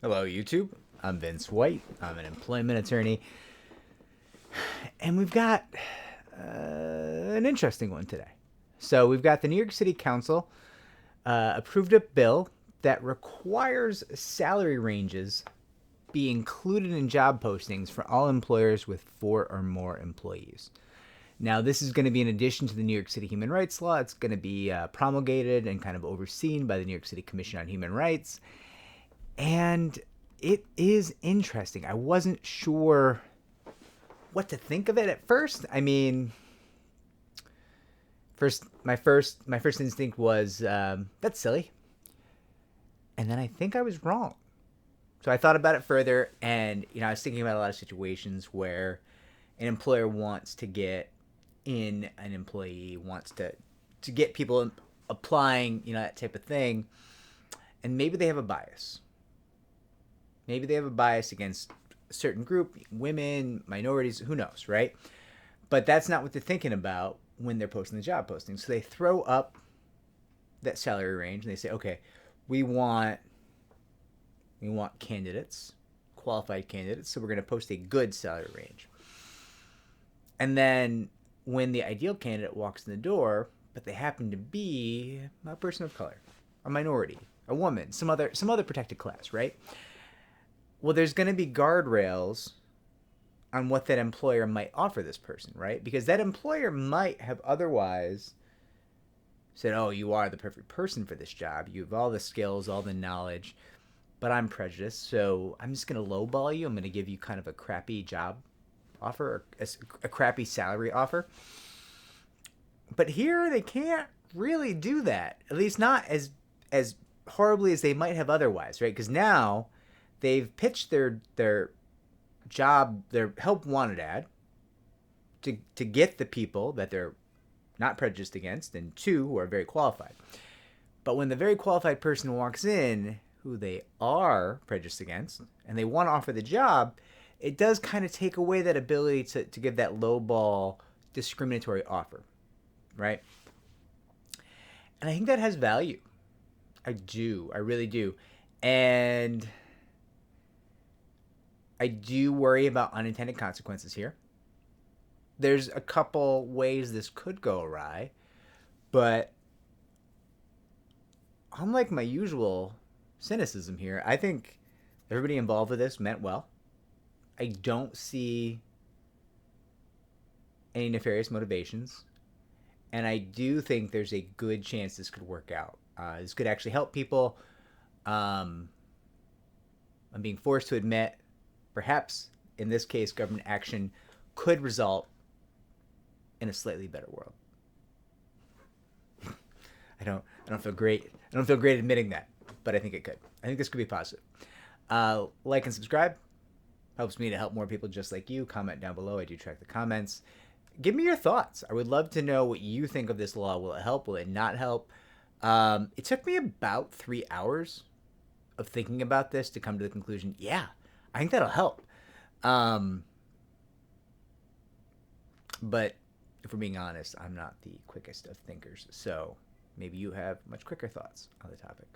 Hello, YouTube. I'm Vince White. I'm an employment attorney. And we've got an interesting one today. So, we've got the New York City Council approved a bill that requires salary ranges be included in job postings for all employers with 4 or more employees. Now, this is going to be in addition to the New York City Human Rights Law. It's going to be promulgated and kind of overseen by the New York City Commission on Human Rights. And it is interesting. I wasn't sure what to think of it at first. I mean, my first instinct was that's silly, and then I think I was wrong. So I thought about it further, and I was thinking about a lot of situations where an employer wants to get in an employee, wants to get people applying, that type of thing, and maybe they have a bias. Maybe they have a bias against a certain group, women, minorities, who knows, right? But that's not what they're thinking about when they're posting the job posting. So they throw up that salary range and they say, okay, we want candidates, qualified candidates, so we're going to post a good salary range. And then when the ideal candidate walks in the door, but they happen to be a person of color, a minority, a woman, some other protected class, right? Well, there's going to be guardrails on what that employer might offer this person, right? Because that employer might have otherwise said, oh, you are the perfect person for this job. You have all the skills, all the knowledge, but I'm prejudiced, so I'm just going to lowball you. I'm going to give you kind of a crappy job offer, or a crappy salary offer. But here they can't really do that, at least not as horribly as they might have otherwise, right? Because now they've pitched their job, their help wanted ad to get the people that they're not prejudiced against, and two, who are very qualified. But when the very qualified person walks in who they are prejudiced against and they want to offer the job, it does kind of take away that ability to give that lowball discriminatory offer, right? And I think that has value. I do. I really do. And I do worry about unintended consequences here. There's a couple ways this could go awry, but unlike my usual cynicism here, I think everybody involved with this meant well. I don't see any nefarious motivations, and I do think there's a good chance this could work out. This could actually help people. I'm being forced to admit, perhaps in this case, government action could result in a slightly better world. I don't feel great. I don't feel great admitting that, but I think it could. I think this could be positive. Like and subscribe. Helps me to help more people just like you. Comment down below. I do track the comments. Give me your thoughts. I would love to know what you think of this law. Will it help? Will it not help? It took me about 3 hours of thinking about this to come to the conclusion, yeah, I think that'll help. But if we're being honest, I'm not the quickest of thinkers. So maybe you have much quicker thoughts on the topic.